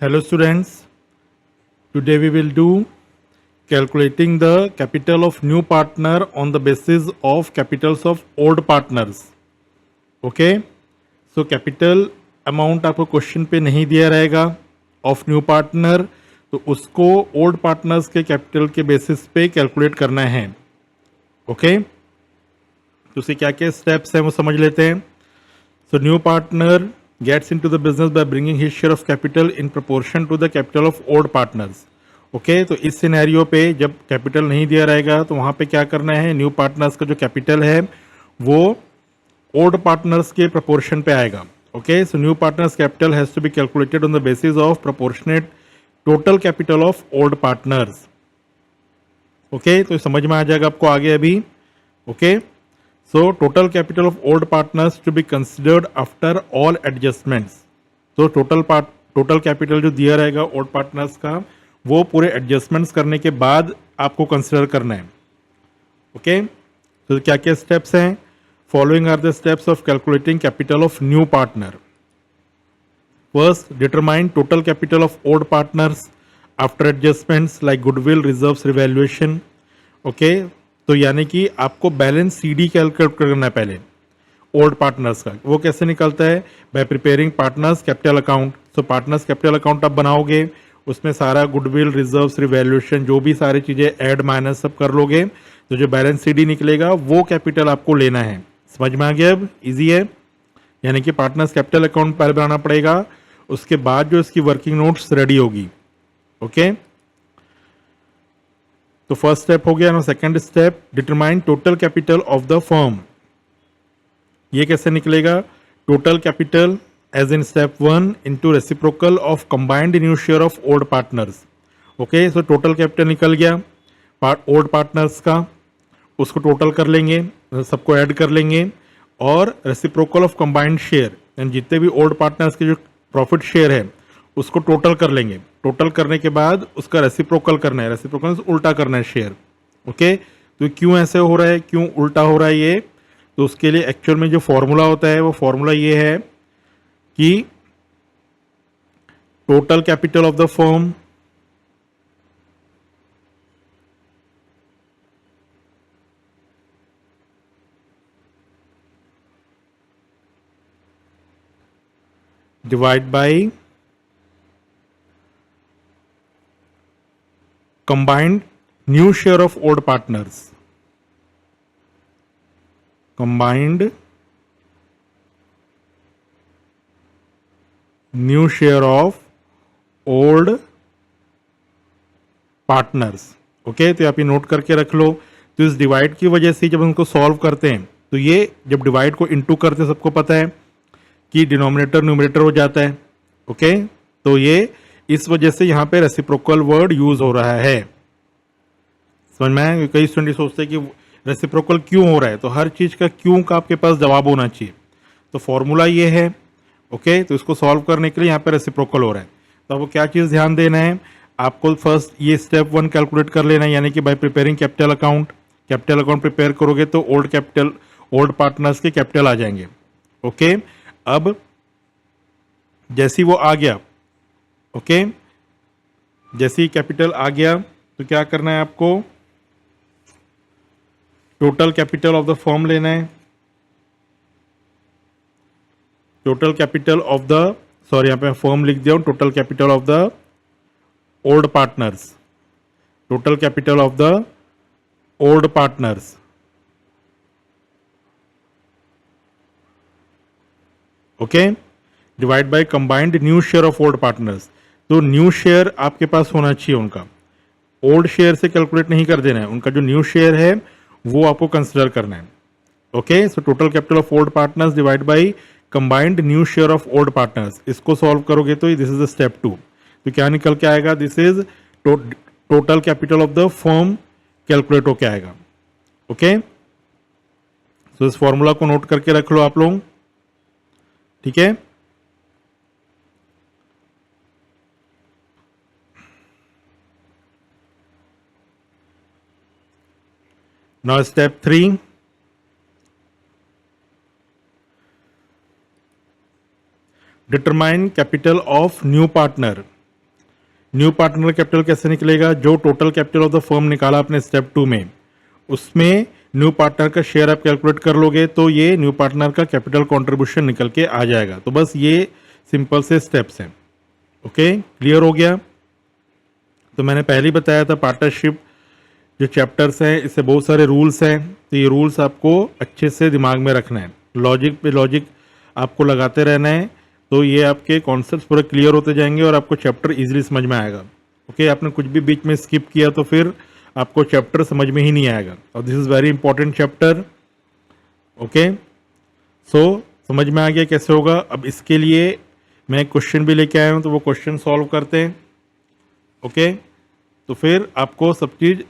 Hello students, today we will do calculating the capital of new partner on the basis of capitals of old partners. Okay, so capital amount आपको question पे नहीं दिया रहेगा of new partner, तो उसको old partners के capital के basis पे कैलकुलेट करना है. ओके, तो उसके क्या क्या स्टेप्स हैं वो समझ लेते हैं. So new partner gets into the business by bringing his share of capital in proportion to the capital of old partners. Okay, तो इस सिनेरियो पे जब कैपिटल नहीं दिया रहेगा तो वहाँ पे क्या करना है, न्यू पार्टनर्स का जो कैपिटल है वो ओल्ड पार्टनर्स के प्रोपोर्शन पे आएगा. Okay, so new partners capital has to be calculated on the basis of proportionate total capital of old partners. Okay, तो समझ में आ जाएगा आपको आगे अभी. Okay, so total capital of old partners to be considered after all adjustments. तो total capital जो दिया रहेगा old partners का वो पूरे adjustments करने के बाद आपको consider करना है. ओके, तो क्या क्या steps हैं? Following are the steps of calculating capital of new partner. First, determine total capital of old partners after adjustments like goodwill, reserves, revaluation. Okay, तो यानी कि आपको बैलेंस सीडी कैलकुलेट करना है पहले ओल्ड पार्टनर्स का. वो कैसे निकलता है? Bye preparing partners capital account. सो पार्टनर्स कैपिटल अकाउंट आप बनाओगे, उसमें सारा गुडविल, रिजर्व्स, रिवैल्यूएशन जो भी सारी चीज़ें ऐड माइनस सब कर लोगे, तो जो बैलेंस सीडी निकलेगा वो कैपिटल आपको लेना है. समझ में आ गया? अब ईजी है. यानी कि पार्टनर्स कैपिटल अकाउंट पहले बनाना पड़ेगा, उसके बाद जो इसकी वर्किंग नोट्स रेडी होगी. ओके, तो फर्स्ट स्टेप हो गया ना. Second step, determine total capital of the firm. ये कैसे निकलेगा? Total capital as in step 1 into reciprocal of combined new share of old partners. Okay, so total capital निकल गया ओल्ड पार्टनर्स का, उसको टोटल कर लेंगे, सबको ऐड कर लेंगे, और रेसिप्रोकल ऑफ कंबाइंड शेयर यानी जितने भी ओल्ड पार्टनर्स के जो प्रॉफिट शेयर है उसको टोटल कर लेंगे. टोटल करने के बाद उसका रेसिप्रोकल करना है, रेसिप्रोकल उल्टा करना है शेयर. ओके, तो क्यों ऐसे हो रहा है, क्यों उल्टा हो रहा है ये? तो उसके लिए एक्चुअल में जो फॉर्मूला होता है वो फॉर्मूला ये है कि total capital of the firm divide by combined new share of old partners. Combined new share of old partners. Okay, तो आप ये नोट करके रख लो. तो इस डिवाइड की वजह से जब उनको सॉल्व करते हैं तो ये जब डिवाइड को इनटू करते हैं, सबको पता है कि डिनोमिनेटर न्यूमरेटर हो जाता है. ओके, तो ये इस वजह से यहाँ पे रेसिप्रोकल वर्ड यूज हो रहा है. समझ में आया? कई स्टूडेंट सोचते हैं कि रेसिप्रोकल क्यों हो रहा है, तो हर चीज का क्यों का आपके पास जवाब होना चाहिए. तो फॉर्मूला ये है. ओके, तो इसको सॉल्व करने के लिए यहाँ पे रेसिप्रोकल हो रहा है. तो आपको क्या चीज ध्यान देना है, आपको फर्स्ट ये स्टेप 1 कैलकुलेट कर लेना है, यानी कि bye preparing capital account. Capital account prepare करोगे तो ओल्ड पार्टनर्स के कैपिटल आ जाएंगे. ओके, अब जैसी वो आ गया, ओके, जैसे ही कैपिटल आ गया तो क्या करना है आपको, total capital of the firm लेना है. Total capital of the, sorry यहां पे फर्म लिख दिया हूं, total capital of the old partners. Total capital of the old partners. Okay, divide by combined new share of old partners. तो new share आपके पास होना चाहिए उनका, ओल्ड शेयर से कैलकुलेट नहीं कर देना है, उनका जो न्यू शेयर है वो आपको कंसिडर करना है. Okay, so total capital of old partners divide by combined new share of old partners. इसको सॉल्व करोगे तो दिस इज द स्टेप 2. तो क्या निकल के आएगा? This is total capital of the firm calculate होके आएगा. ओके, सो इस फॉर्मूला को नोट करके रख लो आप लोग. ठीक है, now step 3, determine capital of new partner. New partner capital कैसे निकलेगा, जो total capital of the firm निकाला आपने स्टेप 2 में, उसमें न्यू पार्टनर का शेयर आप कैलकुलेट कर लोगे तो ये न्यू पार्टनर का कैपिटल कंट्रीब्यूशन निकल के आ जाएगा। तो बस ये सिंपल से स्टेप्स हैं। ओके, क्लियर हो गया। तो मैंने पहले ही बताया था पार्टनरशिप जो चैप्टर्स हैं इससे बहुत सारे रूल्स हैं, तो ये रूल्स आपको अच्छे से दिमाग में रखना है, लॉजिक पे लॉजिक आपको लगाते रहना है, तो ये आपके कॉन्सेप्ट्स पूरे क्लियर होते जाएंगे और आपको चैप्टर इजीली समझ में आएगा। ओके, आपने कुछ भी बीच में स्किप किया तो फिर आपको चैप्टर समझ में ही नहीं आएगा, और this is very important chapter. Okay, so समझ में आ गया कैसे होगा। अब इसके लिए मैं क्वेश्चन भी लेके आया हूँ, तो वो क्वेश्चन सॉल्व करते हैं। ओके, तो फिर आपको सब चीज़।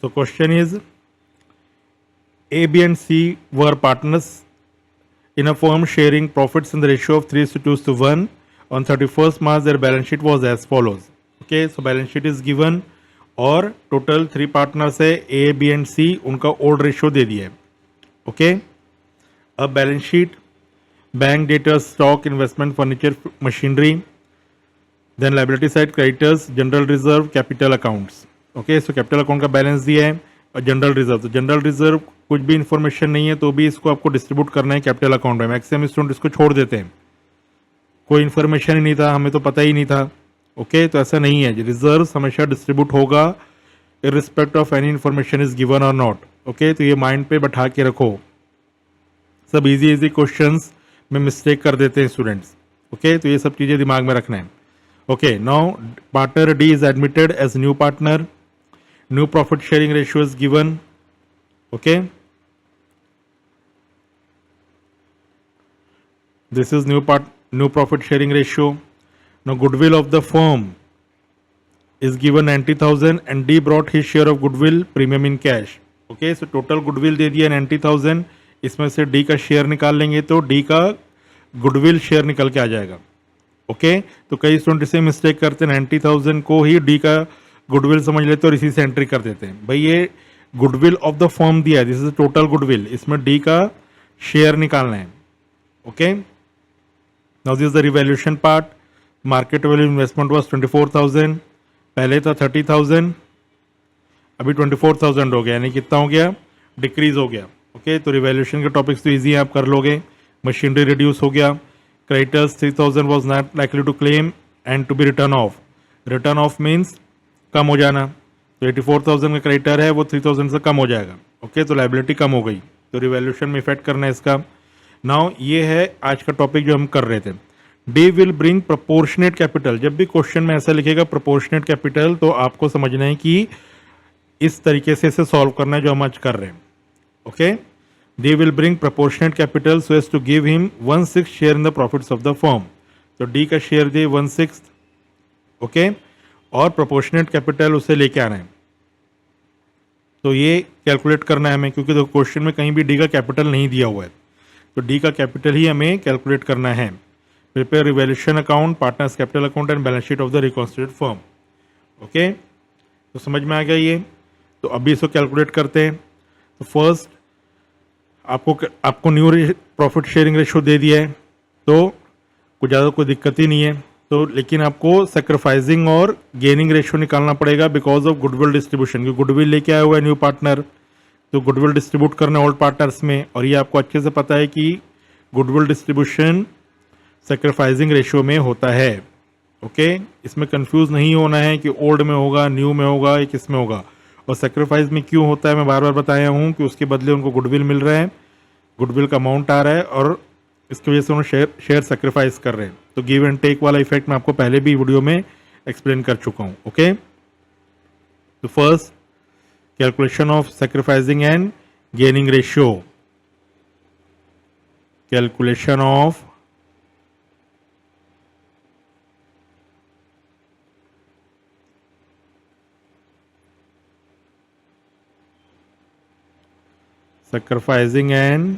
So question is, A, B and C were partners in a firm sharing profits in the ratio of 3:1. On 31st March, their balance sheet was as follows. Okay, so balance sheet is given और total 3 partners है A, B and C, उनका old ratio दे दिया है। Okay, अब balance sheet, bank debtors, stock, investment, furniture, machinery, then liability side, creditors, general reserve, capital accounts. Okay, so capital account का balance दिया है और जनरल रिजर्व, तो जनरल रिजर्व कुछ भी इन्फॉर्मेशन नहीं है तो भी इसको आपको डिस्ट्रीब्यूट करना है कैपिटल अकाउंट में। मैक्सिमम स्टूडेंट इसको छोड़ देते हैं, कोई इन्फॉर्मेशन ही नहीं था, हमें तो पता ही नहीं था। ओके, तो ऐसा नहीं है, रिजर्व हमेशा डिस्ट्रीब्यूट होगा irrespective of any information is given और नॉट। ओके, तो ये माइंड पे बैठा के रखो, सब इजी क्वेश्चंस में मिस्टेक कर देते हैं स्टूडेंट्स। ओके, तो ये सब चीज़ें दिमाग में रखना है। Okay, now partner D is admitted as new partner, new profit sharing ratio is given. Okay, this is new profit sharing ratio. Now goodwill of the firm is given 90,000 and D brought his share of goodwill premium in cash. Okay, so total goodwill दे दिया 90,000, इसमें से D का share निकाल लेंगे तो D का goodwill share निकल के आ जाएगा। ओके, तो कई स्टूडेंट इसे मिस्टेक करते हैं, 90,000 को ही D का गुडविल समझ लेते और इसी से एंट्री कर देते हैं। भाई ये गुडविल ऑफ द फर्म दिया है, दिस इज टोटल गुडविल, इसमें डी का शेयर निकालना है। Okay, now this is the revaluation part. Market value investment was 24,000, पहले था 30,000, अभी 24,000 हो गया, यानी कितना हो गया, डिक्रीज हो गया। ओके, तो रिवैल्यूएशन के टॉपिक्स तो ईजी है, आप कर लोगे। मशीनरी रिड्यूस हो गया, creditors 3,000 was not likely to claim and to be return off. Return off means कम हो जाना, तो 84,000 का क्रेडिटर है वो 3,000 से कम हो जाएगा। ओके, तो लाइबिलिटी कम हो गई, तो रिवैल्यूएशन में इफेक्ट करना है इसका। नाउ ये है आज का टॉपिक जो हम कर रहे थे। D will bring proportionate capital, जब भी क्वेश्चन में ऐसा लिखेगा प्रोपोर्शनेट कैपिटल तो आपको समझना है कि इस तरीके से इसे सॉल्व करना है जो हम आज कर रहे हैं। Okay, they will bring proportionate capital so as to give him 1/6 share in the profits of the firm, तो डी का शेयर दे 1/6। ओके, और प्रोपोर्शनेट कैपिटल उसे लेके आना है, तो ये कैलकुलेट करना है हमें, क्योंकि तो क्वेश्चन में कहीं भी डी का कैपिटल नहीं दिया हुआ है, तो डी का कैपिटल ही हमें कैलकुलेट करना है। Prepare revaluation account, partners capital account and balance sheet of the reconstituted firm. Okay, तो समझ में आ गया ये, तो अभी इसको कैलकुलेट करते हैं। तो फर्स्ट आपको न्यू प्रॉफिट शेयरिंग रेशियो दे दिया है, तो कुछ ज़्यादा कोई दिक्कत ही नहीं है, तो लेकिन आपको सेक्रीफाइसिंग और गेनिंग रेशियो निकालना पड़ेगा बिकॉज ऑफ गुडविल डिस्ट्रीब्यूशन, क्योंकि गुडविल लेके आया हुआ है न्यू पार्टनर, तो गुडविल डिस्ट्रीब्यूट करना ओल्ड पार्टनर्स में, और ये आपको अच्छे से पता है कि गुडविल डिस्ट्रीब्यूशन सेक्रीफाइसिंग रेशियो में होता है। ओके, इसमें कंफ्यूज नहीं होना है कि ओल्ड में होगा, न्यू में होगा, या किस में होगा। और सेक्रीफाइस में क्यों होता है मैं बार बार बताया हूँ कि उसके बदले उनको गुडविल मिल रहा है, गुडविल का अमाउंट आ रहा है और इसकी वजह से उन्होंने शेयर सेक्रीफाइस कर रहे हैं। तो गिव एंड टेक वाला इफेक्ट मैं आपको पहले भी वीडियो में एक्सप्लेन कर चुका हूँ। ओके, तो first calculation of sacrificing and gaining ratio, calculation of sacrificing and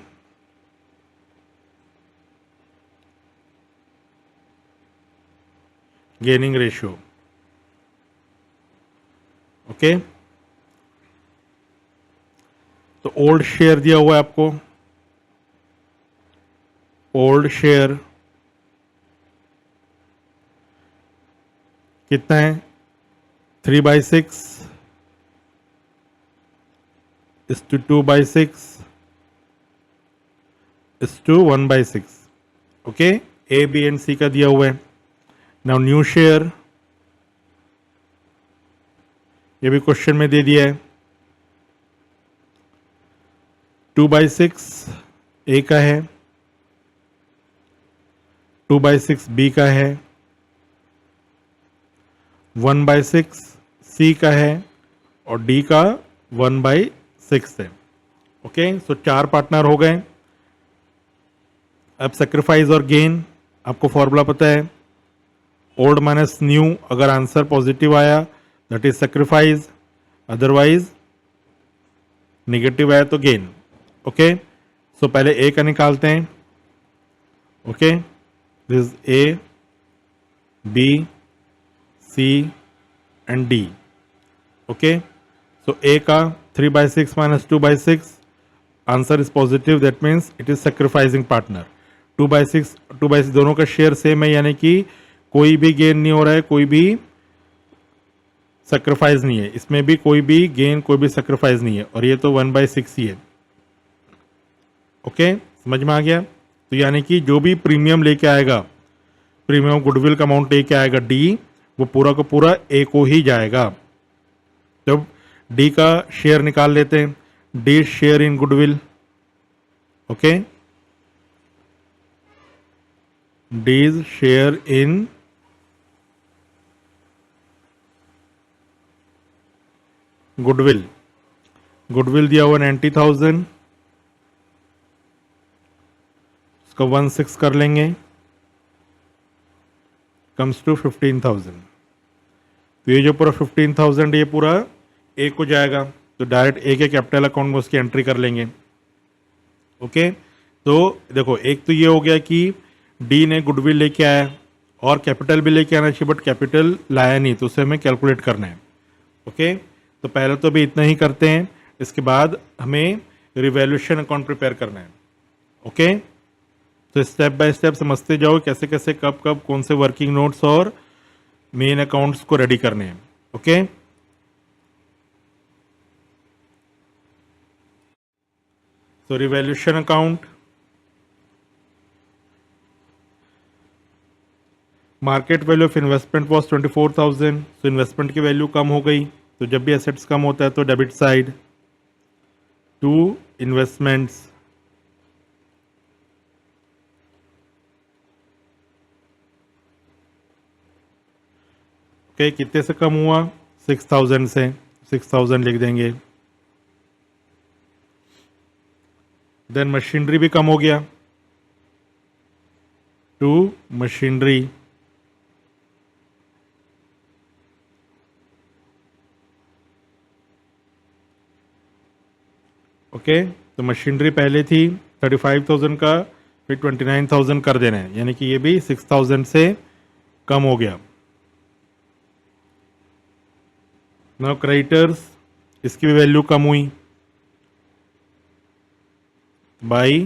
gaining ratio। Okay, तो ओल्ड शेयर दिया हुआ है आपको, ओल्ड शेयर कितना है 3/6 is to 2/6 is to 1/6. Okay, A B and C का दिया हुआ है. नाउ न्यू शेयर, ये भी क्वेश्चन में दे दिया है. 2/6 ए का है, 2/6 बी का है, 1/6 सी का है और डी का 1/6 है. ओके, सो 4 पार्टनर हो गए. अब सेक्रीफाइस और गेन, आपको फॉर्मूला पता है, ओल्ड माइनस न्यू. अगर आंसर पॉजिटिव आया that is sacrifice, otherwise negative आया तो गेन. ओके, सो पहले ए का निकालते हैं. Okay, this A B C and D. Okay, so A का 3/6 minus 2/6, answer is positive, that means it is sacrificing partner. 2/6 दोनों का शेयर सेम है, यानी कि कोई भी गेन नहीं हो रहा है, कोई भी सेक्रीफाइस नहीं है. इसमें भी कोई भी गेन, कोई भी सेक्रीफाइस नहीं है, और ये तो 1/6 ही है. ओके, समझ में आ गया. तो यानी कि जो भी प्रीमियम लेके आएगा, प्रीमियम गुडविल का अमाउंट लेके आएगा डी, वो पूरा का पूरा ए को ही जाएगा. जब डी का शेयर निकाल लेते हैं, D share in goodwill. Okay, D's share in goodwill. Goodwill दिया हुआ 90,000, उसका 1/6 कर लेंगे, कम्स टू 15,000. तो ये जो पूरा 15,000 ये पूरा ए को जाएगा, तो डायरेक्ट ए के कैपिटल अकाउंट में उसकी एंट्री कर लेंगे. ओके, तो देखो एक तो ये हो गया कि डी ने गुडविल लेके आया और कैपिटल भी लेके आना चाहिए, बट कैपिटल लाया नहीं, तो उसे हमें कैलकुलेट करना है. ओके, तो पहले तो भी इतना ही करते हैं, इसके बाद हमें रिवैल्यूएशन अकाउंट प्रिपेयर करना है. ओके, तो स्टेप बाय स्टेप समझते जाओ कैसे कैसे कब कब कौन से वर्किंग नोट्स और मेन अकाउंट्स को रेडी करने हैं. Okay, so revaluation account, market value of investment was 24,000. तो इन्वेस्टमेंट की वैल्यू कम हो गई, तो जब भी एसेट्स कम होता है तो debit side to investments. Okay, कितने से कम हुआ 6,000 से, 6,000 लिख देंगे. देन मशीनरी भी कम हो गया, टू मशीनरी. ओके, तो मशीनरी पहले थी 35,000 का, फिर 29,000 कर देना है, यानी कि ये भी 6,000 से कम हो गया. नाउ क्रेडिटर्स, इसकी भी वैल्यू कम हुई बाई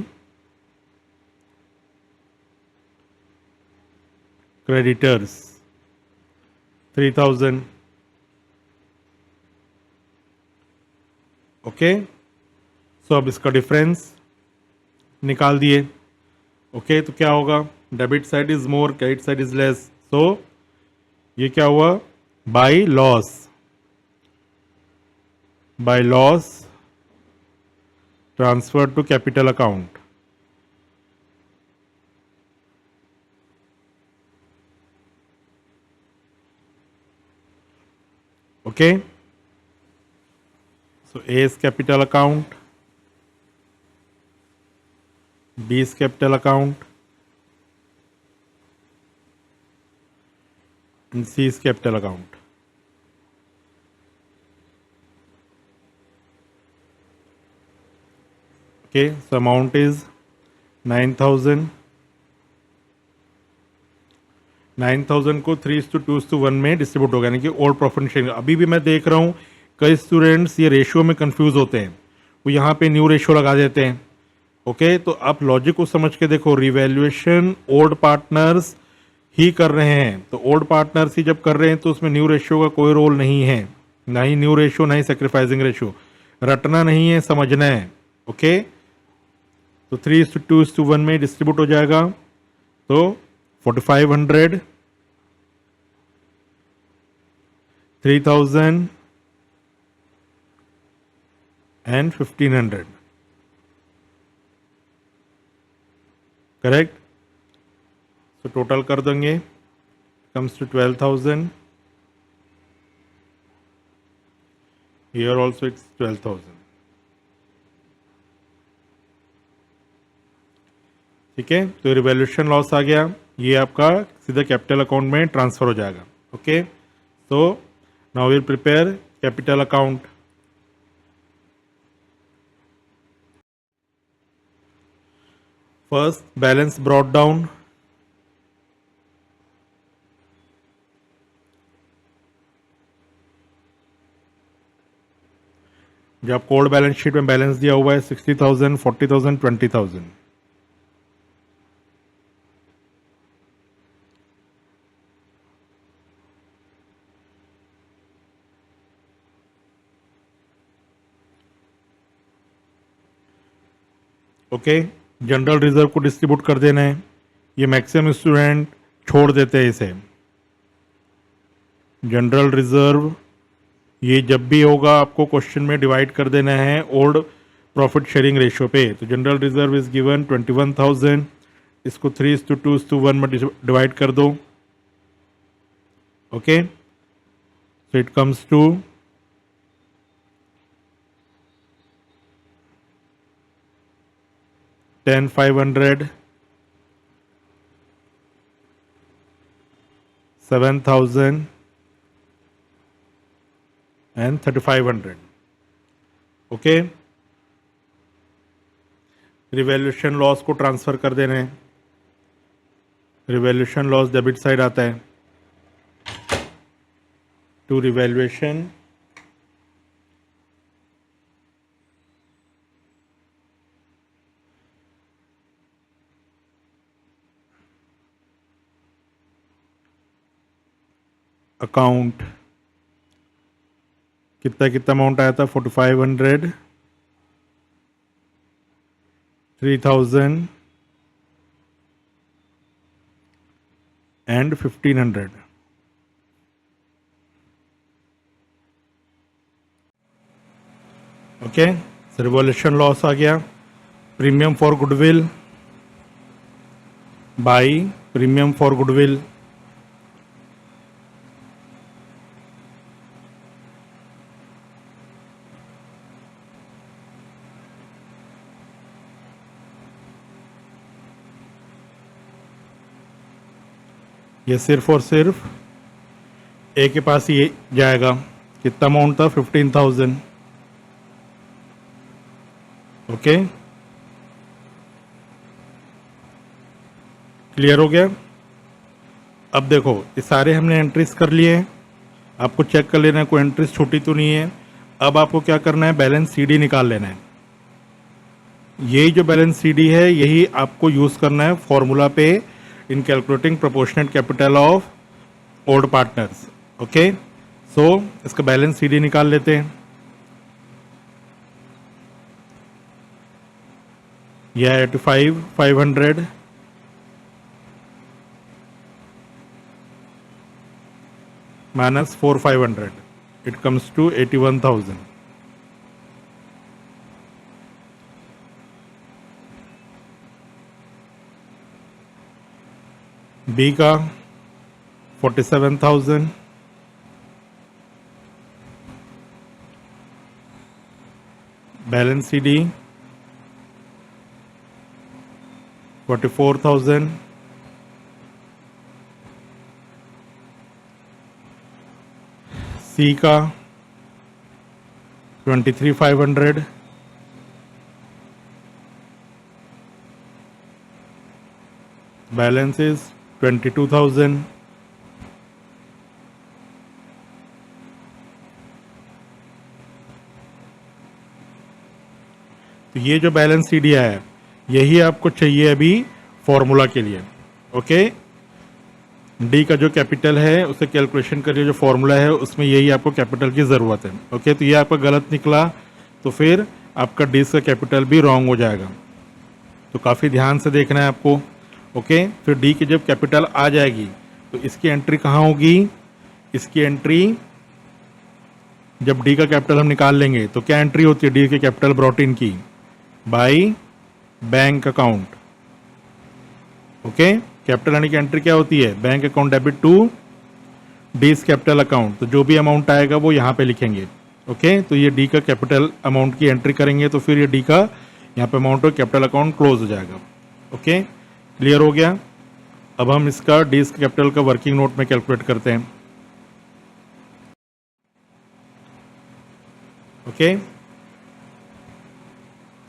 क्रेडिटर्स 3,000. ओके, सो अब इसका डिफरेंस निकाल दिए. ओके, तो क्या होगा, debit side is more, credit side is less. So ये क्या हुआ, by loss, by loss transfer to capital account. Okay, so A is capital account, B is capital account, and C is capital account. Okay, so amount is 9,000. 9,000 को 3:2:1 में distribute होगा, यानी कि old profit sharing. अभी भी मैं देख रहा हूँ कई स्टूडेंट्स ये रेशियो में कंफ्यूज होते हैं, वो यहाँ पे न्यू रेशियो लगा देते हैं. ओके, तो आप लॉजिक को समझ के देखो, रिवैल्यूएशन ओल्ड पार्टनर्स ही कर रहे हैं, तो ओल्ड पार्टनर्स ही जब कर रहे हैं तो उसमें न्यू रेशियो का कोई रोल नहीं है, ना ही न्यू रेशियो ना ही सेक्रीफाइसिंग रेशियो। रटना नहीं है, समझना है। ओके, तो 3:2:1 में डिस्ट्रीब्यूट हो जाएगा। तो 4500, 3000 एंड 1500, करेक्ट। तो टोटल कर देंगे, comes to 12,000। Here also it's 12,000। ठीक है, तो रिवैल्यूएशन लॉस आ गया, ये आपका सीधा कैपिटल अकाउंट में ट्रांसफर हो जाएगा। ओके, तो now will prepare capital account. First, balance brought down. जो आप कोड बैलेंस शीट में बैलेंस दिया हुआ है 60,000, 40,000, 20,000। ओके, जनरल रिजर्व को डिस्ट्रीब्यूट कर देना है। ये मैक्सिमम स्टूडेंट छोड़ देते हैं इसे। जनरल रिजर्व ये जब भी होगा आपको क्वेश्चन में डिवाइड कर देना है ओल्ड प्रॉफिट शेयरिंग रेशियो पे। तो जनरल रिजर्व इज गिवन 21,000, इसको 3:2:1 में डिवाइड कर दो। Okay, so it comes to 10,500, 7,000 and 3,500। Okay, revaluation loss को ट्रांसफर कर देना है। रिवैल्यूएशन लॉस डेबिट साइड आता है टू रिवैल्यूएशन अकाउंट। कितना अमाउंट आया था? 4,500, 3,000 एंड 1,500। ओके, रिवॉल्यूशन लॉस आ गया। Premium for goodwill by premium for goodwill, ये सिर्फ और सिर्फ ए के पास ये जाएगा। कितना अमाउंट था? 15,000। ओके, क्लियर हो गया। अब देखो, ये सारे हमने एंट्रीज कर लिए हैं। आपको चेक कर लेना है कोई एंट्रीज छोटी तो नहीं है। अब आपको क्या करना है? बैलेंस सीडी निकाल लेना है। यही जो बैलेंस सीडी है यही आपको यूज़ करना है फॉर्मूला पे in calculating proportionate capital of old partners. Okay, so इसका बैलेंस सीडी निकाल लेते हैं। यह 85,500 minus 4,500, it comes to 81,000। B का 47,000, बैलेंस सीडी 44,000, सी का 23,500, बैलेंस इज 22,000। तो ये जो बैलेंस सीडी है यही आपको चाहिए अभी फॉर्मूला के लिए। ओके, डी का जो कैपिटल है उसे कैलकुलेशन का जो फॉर्मूला है उसमें यही आपको कैपिटल की ज़रूरत है। ओके, तो ये आपका गलत निकला तो फिर आपका डी का कैपिटल भी रॉन्ग हो जाएगा, तो काफ़ी ध्यान से देखना है आपको। ओके, फिर डी की जब कैपिटल आ जाएगी तो इसकी एंट्री कहाँ होगी? इसकी एंट्री जब डी का कैपिटल हम निकाल लेंगे तो क्या एंट्री होती है डी के कैपिटल ब्रॉट इन की? By bank account. Okay, capital आने की एंट्री क्या होती है? Bank account debit to D's capital account. तो जो भी अमाउंट आएगा वो यहाँ पे लिखेंगे। ओके, तो ये डी का कैपिटल अमाउंट की एंट्री करेंगे तो फिर ये डी का यहाँ पे अमाउंट और कैपिटल अकाउंट क्लोज हो जाएगा। ओके, क्लियर हो गया? अब हम इसका डीज कैपिटल का वर्किंग नोट में कैलकुलेट करते हैं। Okay,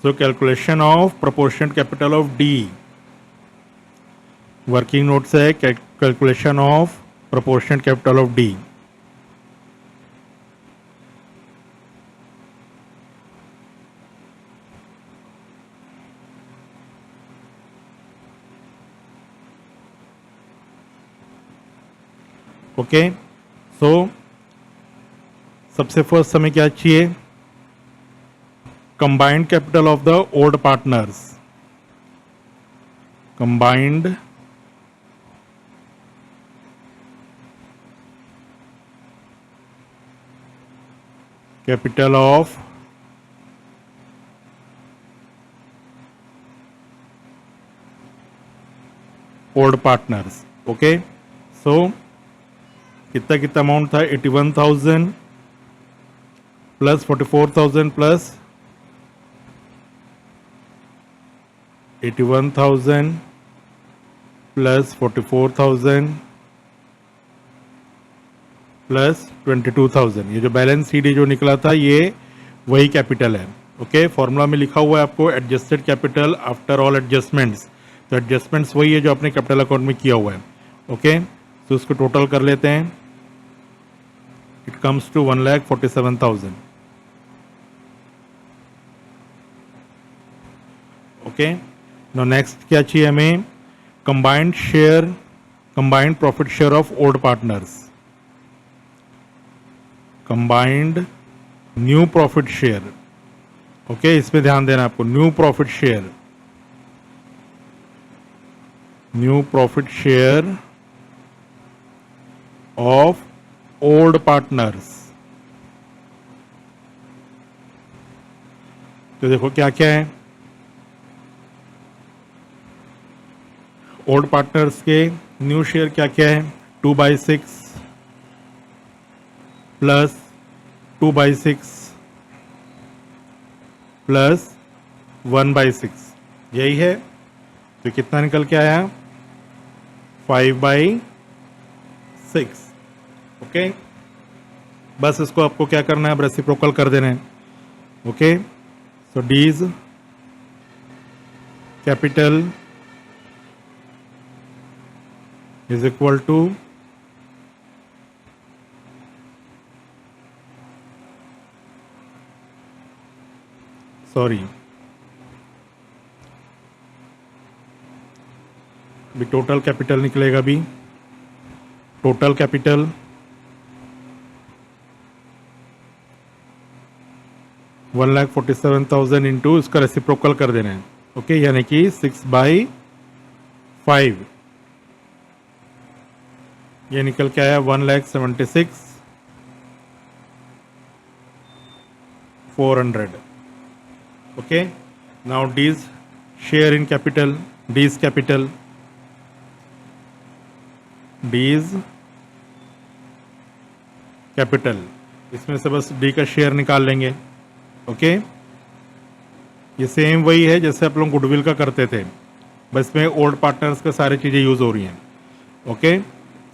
so calculation of proportionate capital of D, working note से calculation of proportionate capital of D। Okay, so सबसे फर्स्ट हमें क्या चाहिए? combined capital of the old partners, combined capital of old partners। Okay, so कितना कितना amount था? 81,000 plus 44,000 plus 81,000 plus 44,000 plus 22,000। ये जो बैलेंस सी जो निकला था ये वही कैपिटल है। ओके, फॉर्मूला में लिखा हुआ है आपको adjusted capital after all adjustments, तो एडजस्टमेंट्स वही है जो अपने कैपिटल अकाउंट में किया हुआ है। ओके, तो उसको टोटल कर लेते हैं। It comes to 1,47,000। Okay, no next क्या चाहिए हमें? Combined share, combined profit share of old partners, combined new profit share. Okay, इसमें ध्यान देना आपको। New profit share, new profit share of old partners. तो देखो क्या क्या है। ओल्ड पार्टनर्स के न्यू शेयर क्या क्या है? 2/6 प्लस 2/6 प्लस 1/6, यही है। तो कितना निकल के आया? 5/6। ओके, बस इसको आपको क्या करना है? अब रेसिप्रोकल कर देना है। Okay, so Ds capital is equal to भी टोटल कैपिटल निकलेगा। भी टोटल कैपिटल 1,47,000 इंटू इसका रेसिप्रोकल कर देना है। ओके, यानी कि 6/5, ये निकल के आया 1,76,400। Okay, now D's share in capital, D's capital, D's capital, इसमें से बस डी का शेयर निकाल लेंगे। ओके, ये सेम वही है जैसे आप लोग गुडविल का करते थे, बस में ओल्ड पार्टनर्स का सारी चीज़ें यूज़ हो रही हैं। ओके,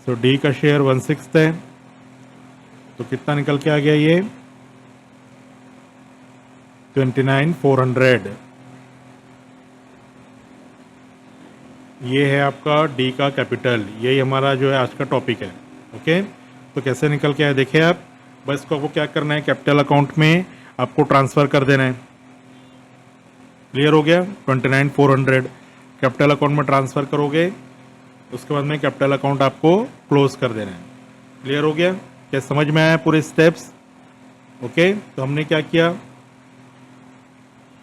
सो डी का शेयर 1/6 है, तो कितना निकल के आ गया? ये 29,400। ये है आपका डी का कैपिटल, यही हमारा जो है आज का टॉपिक है। ओके, तो कैसे निकल के आया देखिए आप। बस इसको आपको क्या करना है? कैपिटल अकाउंट में आपको ट्रांसफ़र कर देना है। क्लियर हो गया? 29,400 कैपिटल अकाउंट में ट्रांसफ़र करोगे उसके बाद में कैपिटल अकाउंट आपको क्लोज कर देना है। क्लियर हो गया? क्या समझ में आया पूरे स्टेप्स? ओके, तो हमने क्या किया,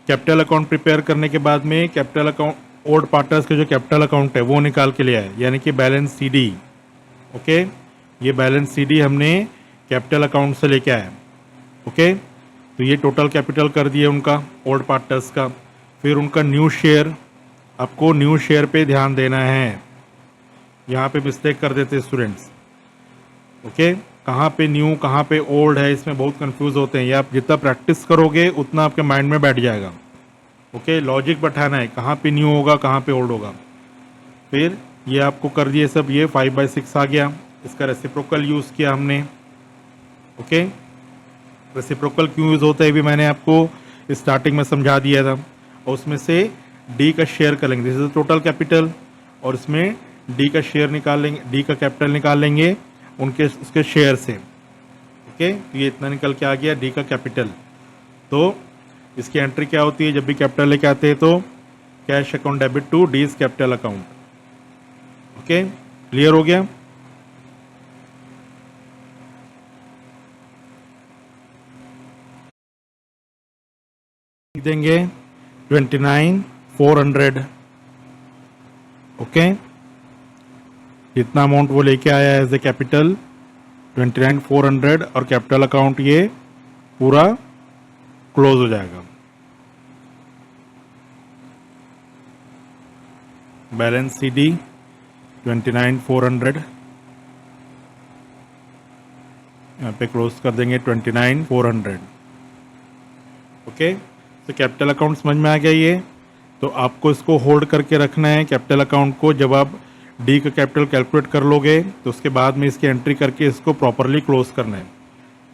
कैपिटल अकाउंट प्रिपेयर करने के बाद में कैपिटल अकाउंट ओल्ड पार्टनर्स के जो कैपिटल अकाउंट है वो निकाल के ले आए, यानी कि बैलेंस सीडी। ओके, ये बैलेंस सीडी हमने कैपिटल अकाउंट से लेके आए। ओके, तो ये टोटल कैपिटल कर दिए उनका, ओल्ड पार्टनर्स का। फिर उनका न्यू शेयर, आपको न्यू शेयर पे ध्यान देना है, यहाँ पे मिस्टेक कर देते स्टूडेंट्स। ओके, कहाँ पे न्यू कहाँ पे ओल्ड है, इसमें बहुत कंफ्यूज होते हैं। ये आप जितना प्रैक्टिस करोगे उतना आपके माइंड में बैठ जाएगा। ओके, लॉजिक बैठाना है, कहाँ पे न्यू होगा कहाँ पे ओल्ड होगा। फिर ये आपको कर दिए सब, ये 5/6 आ गया। इसका रेसिप्रोकल यूज़ किया हमने। ओके, रेसिप्रोकल क्यों यूज़ होता है भी मैंने आपको स्टार्टिंग में समझा दिया था। और उसमें से डी का शेयर कर लेंगे, दिस इज टोटल कैपिटल, और इसमें डी का शेयर निकाल लेंगे, डी का कैपिटल निकाल लेंगे उनके उसके शेयर से। ओके, तो ये इतना निकल के आ गया डी का कैपिटल। तो इसकी एंट्री क्या होती है, जब भी कैपिटल लेके आते हैं तो cash account debit to D's capital account. Okay, clear हो गया? लिख देंगे 29,400। ओके, जितना अमाउंट वो लेके आया एज ए कैपिटल 29,400, और कैपिटल अकाउंट ये पूरा क्लोज हो जाएगा। बैलेंस सीडी 29,400, यहाँ पे क्लोज कर देंगे 29,400। ओके, तो कैपिटल अकाउंट समझ में आ गया ये। तो आपको इसको होल्ड करके रखना है कैपिटल अकाउंट को। जब आप डी का कैपिटल कैलकुलेट कर लोगे तो उसके बाद में इसकी एंट्री करके इसको प्रॉपरली क्लोज करना है।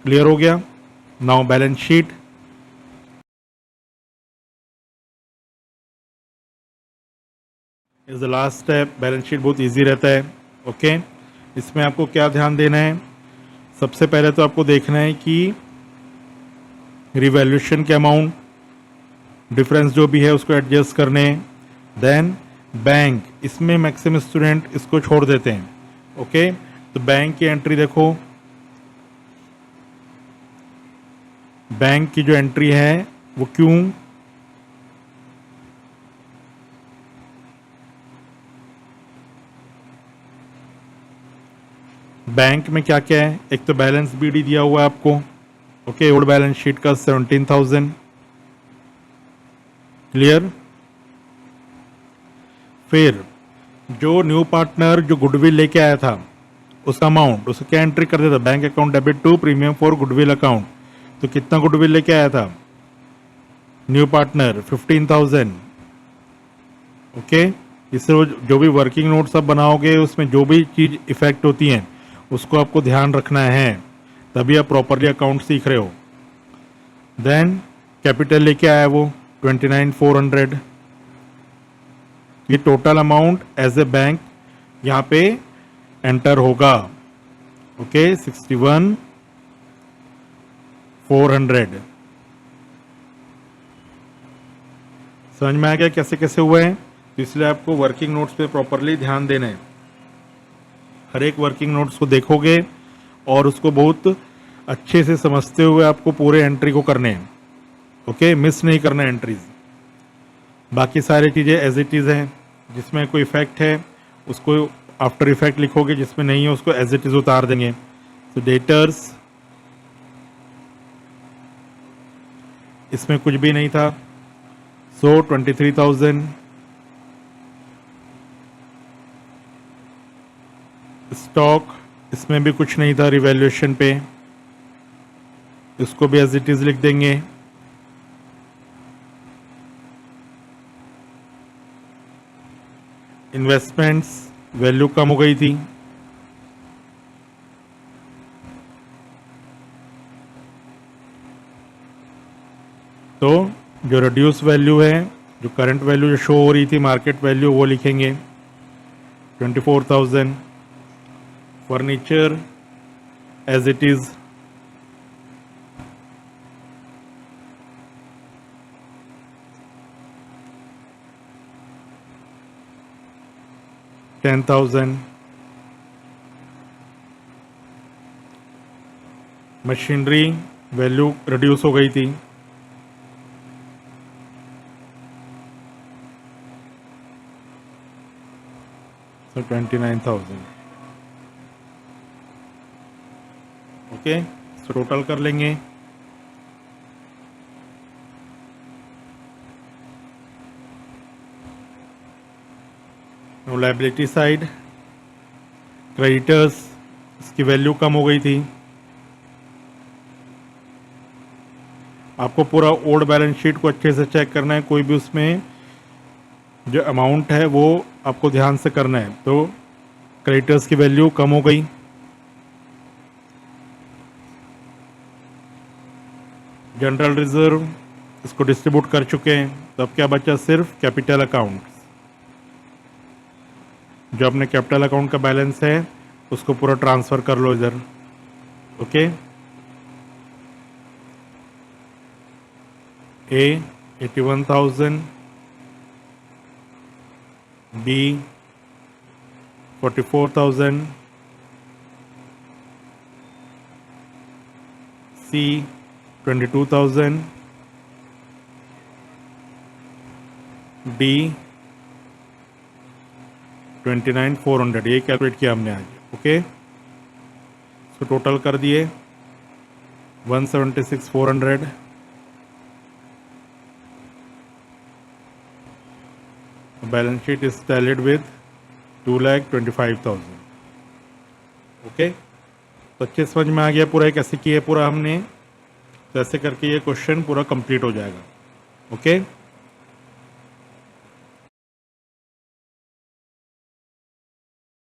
क्लियर हो गया? Now balance sheet. Is the last step. Balance sheet बहुत इजी रहता है। ओके, इसमें आपको क्या ध्यान देना है, सबसे पहले तो आपको देखना है कि रिवैल्यूएशन के अमाउंट डिफरेंस जो भी है उसको एडजस्ट करने। देन बैंक, इसमें मैक्सिमम स्टूडेंट इसको छोड़ देते हैं। ओके, तो बैंक की एंट्री देखो, बैंक की जो एंट्री है वो क्यों, बैंक में क्या क्या है, एक तो बैलेंस बीडी दिया हुआ है आपको। ओके, ओल्ड बैलेंस शीट का 17,000। क्लियर? फिर जो न्यू पार्टनर जो गुडविल लेके आया था उसका अमाउंट, उसको क्या एंट्री कर देता, bank account debit to premium for goodwill account. तो कितना गुडविल लेके आया था न्यू पार्टनर, 15,000। ओके, इससे जो भी वर्किंग नोट्स आप बनाओगे उसमें जो भी चीज़ इफेक्ट होती हैं उसको आपको ध्यान रखना है, तभी आप प्रॉपरली अकाउंट सीख रहे हो। देन कैपिटल लेके आया वो 29,400। ये total amount as a bank यहाँ पे एंटर होगा। ओके, 61,400। समझ में आ गया कैसे कैसे हुए हैं? तो इसलिए आपको वर्किंग नोट्स पे प्रॉपरली ध्यान देना है। हर एक वर्किंग नोट्स को देखोगे और उसको बहुत अच्छे से समझते हुए आपको पूरे एंट्री को करने हैं। ओके, मिस नहीं करना एंट्रीज। बाकी सारी चीज़ें एज इट इज़ हैं, जिसमें कोई इफेक्ट है उसको आफ्टर इफेक्ट लिखोगे, जिसमें नहीं है उसको एज इट इज़ उतार देंगे। तो डेटर्स, इसमें कुछ भी नहीं था, सो 23,000। स्टॉक, इसमें भी कुछ नहीं था रिवैल्यूएशन पे, इसको भी एज इट इज़ लिख देंगे। इन्वेस्टमेंट्स, वैल्यू कम हो गई थी, तो जो रिड्यूस वैल्यू है, जो करंट वैल्यू जो शो हो रही थी मार्केट वैल्यू, वो लिखेंगे 24,000। Furniture as it is, 10,000, machinery value reduce हो गई थी, so 29,000. ओके, सो टोटल कर लेंगे। लायबिलिटी साइड, क्रेडिटर्स, इसकी वैल्यू कम हो गई थी। आपको पूरा ओल्ड बैलेंस शीट को अच्छे से चेक करना है, कोई भी उसमें जो अमाउंट है वो आपको ध्यान से करना है। तो क्रेडिटर्स की वैल्यू कम हो गई। जनरल रिजर्व इसको डिस्ट्रीब्यूट कर चुके हैं, तो अब क्या बचा, सिर्फ कैपिटल अकाउंट। जो अपने कैपिटल अकाउंट का बैलेंस है उसको पूरा ट्रांसफ़र कर लो इधर। ओके, ए 81,000, बी 44,000, सी 22,000, डी 29,400। ये कैलकुलेट किया हमने आज। ओके, सो टोटल कर दिए 176,400। Balance sheet is tallied with 2,25,000। Okay, तो अच्छे समझ में आ गया पूरा, एक ऐसे किए पूरा हमने, तो ऐसे करके ये क्वेश्चन पूरा कंप्लीट हो जाएगा। ओके।